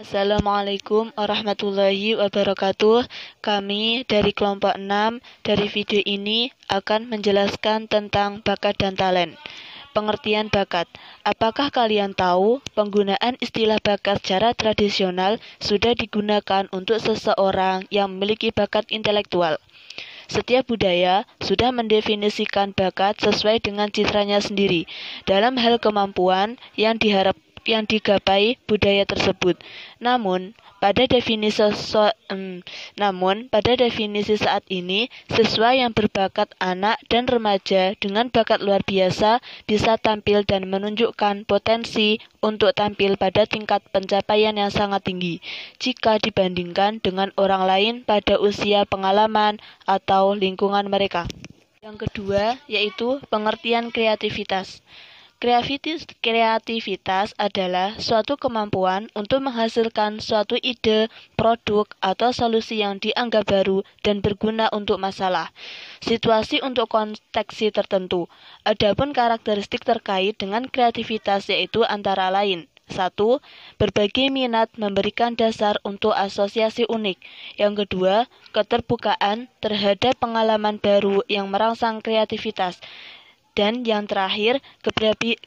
Assalamualaikum warahmatullahi wabarakatuh. Kami dari kelompok 6 dari video ini akan menjelaskan tentang bakat dan talent. Pengertian bakat. Apakah kalian tahu penggunaan istilah bakat secara tradisional sudah digunakan untuk seseorang yang memiliki bakat intelektual? Setiap budaya sudah mendefinisikan bakat sesuai dengan citranya sendiri dalam hal kemampuan yang digapai budaya tersebut. Namun, pada definisi saat ini, siswa yang berbakat anak dan remaja dengan bakat luar biasa bisa tampil dan menunjukkan potensi untuk tampil pada tingkat pencapaian yang sangat tinggi jika dibandingkan dengan orang lain pada usia pengalaman atau lingkungan mereka. Yang kedua, yaitu pengertian kreativitas. Kreativitas adalah suatu kemampuan untuk menghasilkan suatu ide, produk, atau solusi yang dianggap baru dan berguna untuk masalah, situasi untuk konteks tertentu. Adapun karakteristik terkait dengan kreativitas yaitu antara lain: 1. Berbagai minat memberikan dasar untuk asosiasi unik. Yang kedua, keterbukaan terhadap pengalaman baru yang merangsang kreativitas. Dan yang terakhir,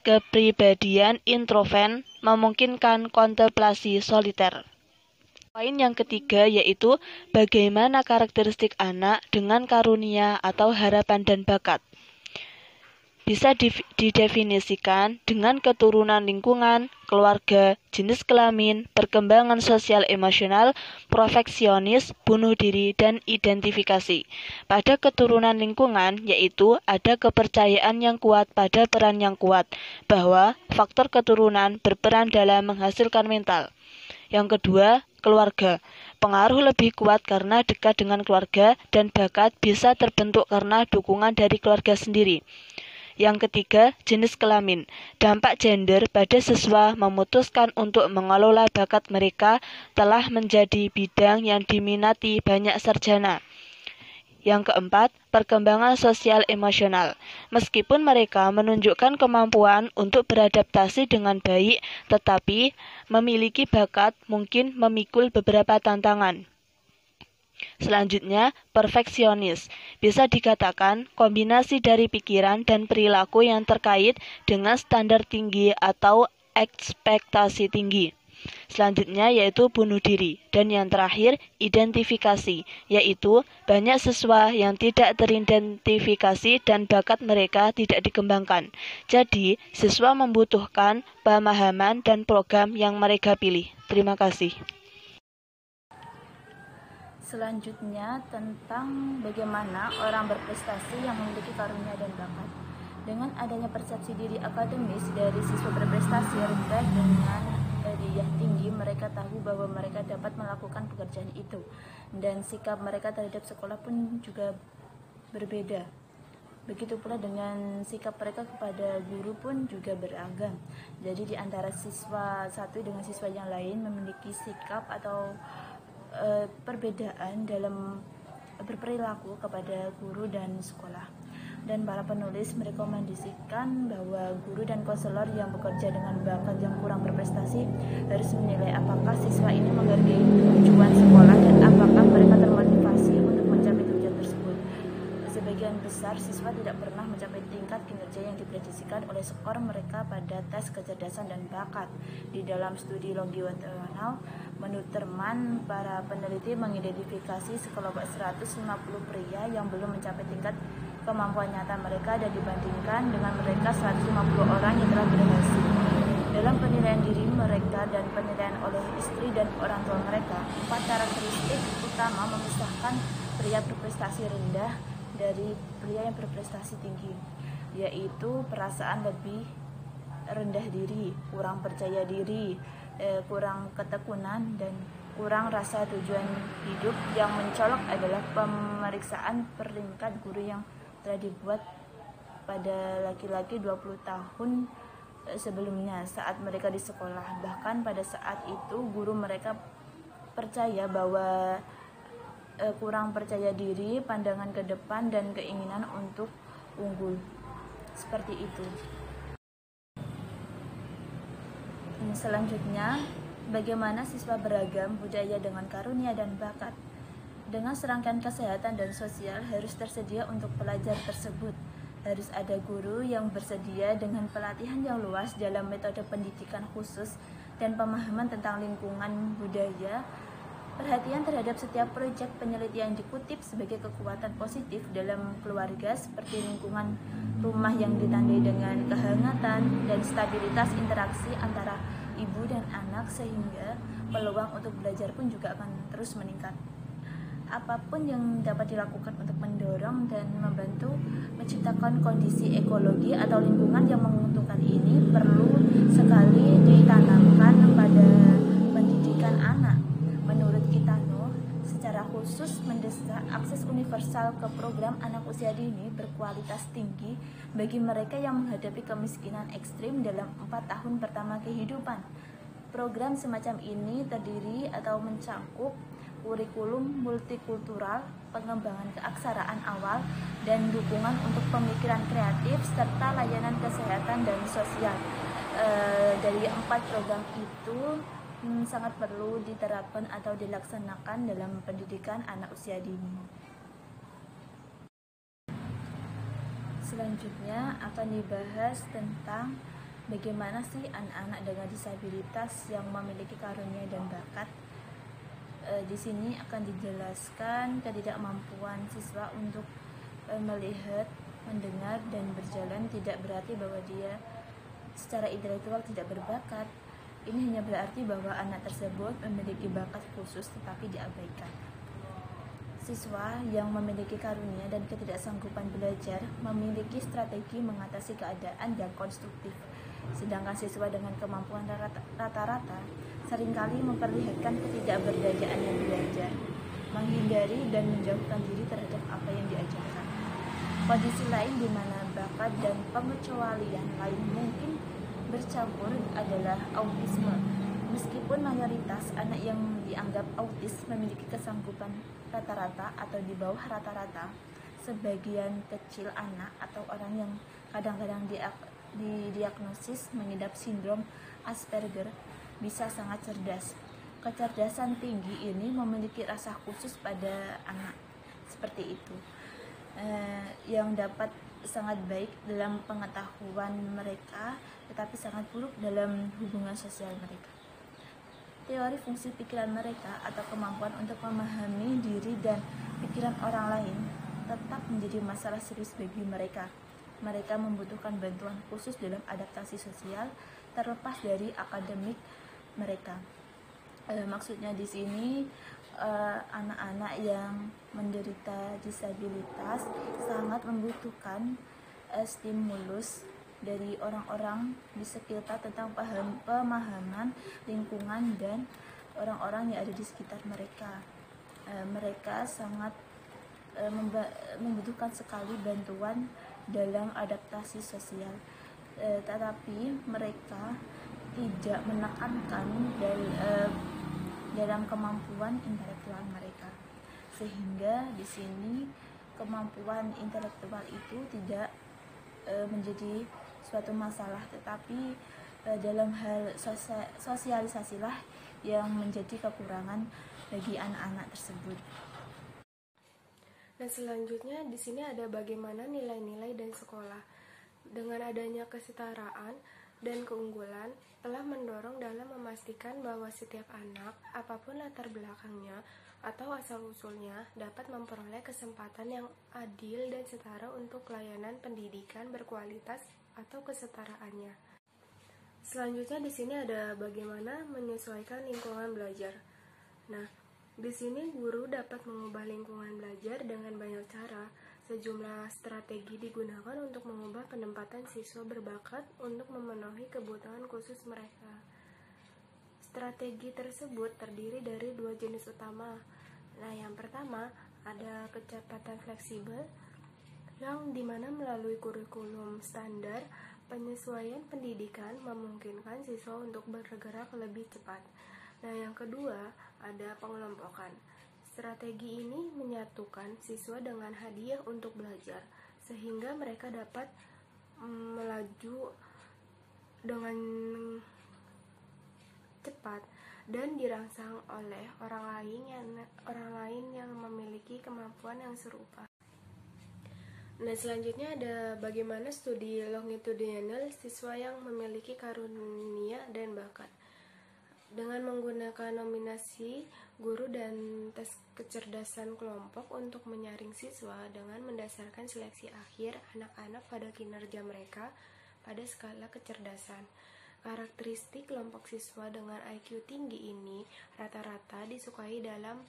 kepribadian introvert memungkinkan kontemplasi soliter. Poin yang ketiga yaitu bagaimana karakteristik anak dengan karunia atau harapan dan bakat. Bisa didefinisikan dengan keturunan lingkungan, keluarga, jenis kelamin, perkembangan sosial emosional, perfeksionis, bunuh diri, dan identifikasi. Pada keturunan lingkungan, yaitu ada kepercayaan yang kuat pada peran yang kuat, bahwa faktor keturunan berperan dalam menghasilkan mental. Yang kedua, keluarga. Pengaruh lebih kuat karena dekat dengan keluarga dan bakat bisa terbentuk karena dukungan dari keluarga sendiri. Yang ketiga, jenis kelamin. Dampak gender pada siswa memutuskan untuk mengelola bakat mereka telah menjadi bidang yang diminati banyak sarjana. Yang keempat, perkembangan sosial emosional. Meskipun mereka menunjukkan kemampuan untuk beradaptasi dengan baik, tetapi memiliki bakat mungkin memikul beberapa tantangan. Selanjutnya, perfeksionis. Bisa dikatakan kombinasi dari pikiran dan perilaku yang terkait dengan standar tinggi atau ekspektasi tinggi. Selanjutnya yaitu bunuh diri. Dan yang terakhir, identifikasi, yaitu banyak siswa yang tidak teridentifikasi dan bakat mereka tidak dikembangkan. Jadi, siswa membutuhkan pemahaman dan program yang mereka pilih. Terima kasih. Selanjutnya tentang bagaimana orang berprestasi yang memiliki karunia dan bakat. Dengan adanya persepsi diri akademis dari siswa berprestasi rendah dengan hadiah tinggi, mereka tahu bahwa mereka dapat melakukan pekerjaan itu, dan sikap mereka terhadap sekolah pun juga berbeda. Begitu pula dengan sikap mereka kepada guru pun juga beragam. Jadi di antara siswa satu dengan siswa yang lain memiliki sikap atau perbedaan dalam berperilaku kepada guru dan sekolah. Dan para penulis merekomendasikan bahwa guru dan konselor yang bekerja dengan bakat yang kurang berprestasi harus menilai apakah siswa ini menghargai tujuan sekolah dan apakah mereka termotivasi untuk mencapai tujuan tersebut. Sebagian besar siswa tidak pernah mencapai tingkat kinerja yang diprediksikan oleh skor mereka pada tes kecerdasan dan bakat. Di dalam studi longitudinal, menurut Terman, para peneliti mengidentifikasi sekelompok 150 pria yang belum mencapai tingkat kemampuan nyata mereka dan dibandingkan dengan mereka 150 orang yang telah berhasil. Dalam penilaian diri mereka dan penilaian oleh istri dan orang tua mereka, 4 karakteristik utama memisahkan pria berprestasi rendah dari pria yang berprestasi tinggi, yaitu perasaan lebih rendah diri, kurang percaya diri, kurang ketekunan, dan kurang rasa tujuan hidup. Yang mencolok adalah pemeriksaan peringkat guru yang telah dibuat pada laki-laki 20 tahun sebelumnya saat mereka di sekolah. Bahkan pada saat itu guru mereka percaya bahwa kurang percaya diri, pandangan ke depan, dan keinginan untuk unggul. Seperti itu. Selanjutnya, bagaimana siswa beragam budaya dengan karunia dan bakat. Dengan serangkaian kesehatan dan sosial harus tersedia untuk pelajar tersebut. Harus ada guru yang bersedia dengan pelatihan yang luas dalam metode pendidikan khusus dan pemahaman tentang lingkungan budaya. Perhatian terhadap setiap proyek penelitian dikutip sebagai kekuatan positif dalam keluarga, seperti lingkungan rumah yang ditandai dengan kehangatan dan stabilitas interaksi antara ibu dan anak, sehingga peluang untuk belajar pun juga akan terus meningkat. Apapun yang dapat dilakukan untuk mendorong dan membantu menciptakan kondisi ekologi atau lingkungan yang menguntungkan ini perlu sekali ditanamkan pada pendidikan anak. Menurut Kitano, secara khusus mendesak akses universal ke program anak usia dini berkualitas tinggi bagi mereka yang menghadapi kemiskinan ekstrim dalam 4 tahun pertama kehidupan. Program semacam ini terdiri atau mencakup kurikulum multikultural, pengembangan keaksaraan awal, dan dukungan untuk pemikiran kreatif, serta layanan kesehatan dan sosial. Dari 4 program itu sangat perlu diterapkan atau dilaksanakan dalam pendidikan anak usia dini. Selanjutnya akan dibahas tentang bagaimana sih anak-anak dengan disabilitas yang memiliki karunia dan bakat. Di sini akan dijelaskan ketidakmampuan siswa untuk melihat, mendengar, dan berjalan tidak berarti bahwa dia secara intelektual tidak berbakat. Ini hanya berarti bahwa anak tersebut memiliki bakat khusus tetapi diabaikan. Siswa yang memiliki karunia dan ketidaksanggupan belajar memiliki strategi mengatasi keadaan yang konstruktif. Sedangkan siswa dengan kemampuan rata-rata seringkali memperlihatkan ketidakberdayaannya belajar, menghindari dan menjauhkan diri terhadap apa yang diajarkan. Kondisi lain di mana bakat dan pengecualian lain mungkin bercampur adalah autisme. Meskipun mayoritas anak yang dianggap autis memiliki kesanggupan rata-rata atau di bawah rata-rata, sebagian kecil anak atau orang yang kadang-kadang didiagnosis mengidap sindrom Asperger bisa sangat cerdas. Kecerdasan tinggi ini memiliki rasa khusus pada anak seperti itu, yang dapat sangat baik dalam pengetahuan mereka, tetapi sangat buruk dalam hubungan sosial mereka. Teori fungsi pikiran mereka atau kemampuan untuk memahami diri dan pikiran orang lain tetap menjadi masalah serius bagi mereka. Mereka membutuhkan bantuan khusus dalam adaptasi sosial terlepas dari akademik mereka. Maksudnya di sini anak-anak yang menderita disabilitas sangat membutuhkan stimulus dari orang-orang di sekitar tentang pemahaman lingkungan dan orang-orang yang ada di sekitar mereka. Mereka sangat membutuhkan sekali bantuan dalam adaptasi sosial, tetapi mereka tidak menekankan dalam kemampuan intelektual mereka, sehingga di sini kemampuan intelektual itu tidak menjadi suatu masalah, tetapi dalam hal sosialisasilah yang menjadi kekurangan bagi anak-anak tersebut. Nah, selanjutnya di sini ada bagaimana nilai-nilai dan sekolah. Dengan adanya kesetaraan dan keunggulan telah mendorong dalam memastikan bahwa setiap anak, apapun latar belakangnya atau asal-usulnya, dapat memperoleh kesempatan yang adil dan setara untuk layanan pendidikan berkualitas atau kesetaraannya. Selanjutnya di sini ada bagaimana menyesuaikan lingkungan belajar. Nah, di sini guru dapat mengubah lingkungan belajar dengan banyak cara. Sejumlah strategi digunakan untuk mengubah penempatan siswa berbakat untuk memenuhi kebutuhan khusus mereka. Strategi tersebut terdiri dari 2 jenis utama. Nah, yang pertama ada kecepatan fleksibel, yang dimana melalui kurikulum standar, penyesuaian pendidikan memungkinkan siswa untuk bergerak lebih cepat. Nah, yang kedua ada pengelompokan. Strategi ini menyatukan siswa dengan hadiah untuk belajar, sehingga mereka dapat melaju dengan cepat. dan dirangsang oleh orang lain yang memiliki kemampuan yang serupa. Nah, selanjutnya ada bagaimana studi longitudinal siswa yang memiliki karunia dan bakat. Dengan menggunakan nominasi guru dan tes kecerdasan kelompok untuk menyaring siswa dengan mendasarkan seleksi akhir anak-anak pada kinerja mereka pada skala kecerdasan. Karakteristik kelompok siswa dengan IQ tinggi ini rata-rata disukai dalam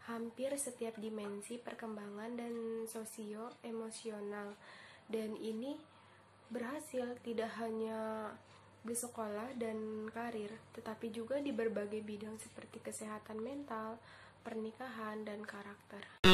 hampir setiap dimensi perkembangan dan sosio-emosional, dan ini berhasil tidak hanya di sekolah dan karir, tetapi juga di berbagai bidang seperti kesehatan mental, pernikahan, dan karakter.